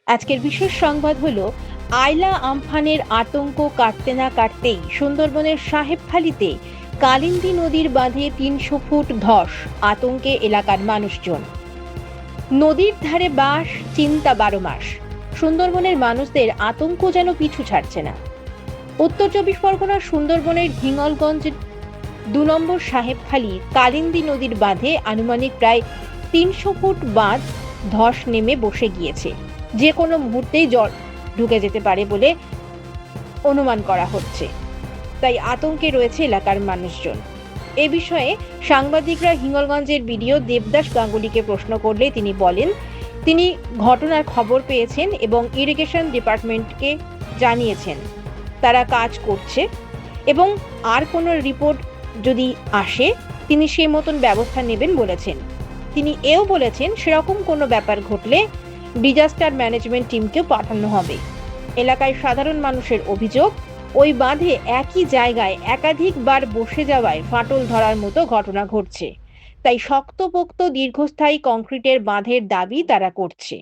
আজকের বিশেষ সংবাদ হলো আইলা আমফানের আতঙ্ক কাটতে না কাটতেই সুন্দরবনের সাহেবখালীতে কালিন্দী নদীর বাঁধে ৩০০ ফুট ধস, আতঙ্কে এলাকার মানুষজন। নদীর ধারে বাস, চিন্তা ১২ মাস। সুন্দরবনের মানুষদের আতঙ্ক যেন পিছু ছাড়ছে না। উত্তর ২৪ পরগনার সুন্দরবনের হিঙ্গলগঞ্জ ২ নম্বর সাহেবখালী কালিন্দী নদীর বাঁধে আনুমানিক প্রায় ৩০০ ফুট বাঁধ ধস নেমে বসে গিয়েছে। যে কোনো মুহূর্তেই জল ঢুকে যেতে পারে বলে অনুমান করা হচ্ছে, তাই আতঙ্কে রয়েছে এলাকার মানুষজন। এ বিষয়ে সাংবাদিকরা হিঙ্গলগঞ্জের বিডিও দেবদাস গাঙ্গুলিকে প্রশ্ন করলে তিনি বলেন, তিনি ঘটনার খবর পেয়েছেন এবং ইরিগেশন ডিপার্টমেন্টকে জানিয়েছেন, তারা কাজ করছে এবং আর কোনো রিপোর্ট যদি আসে তিনি সেই মতন ব্যবস্থা নেবেন বলেছেন। তিনি এও বলেছেন, সেরকম কোনো ব্যাপার ঘটলে ডিজাস্টার ম্যানেজমেন্ট টিমকেও পাঠানো হবে। এলাকায় সাধারণ মানুষের অভিযোগ, ওই বাঁধে একই জায়গায় একাধিকবার বসে যাওয়ায় ফাটল ধরার মতো ঘটনা ঘটছে, তাই শক্তপোক্ত দীর্ঘস্থায়ী কংক্রিটের বাঁধের দাবি তারা করছে।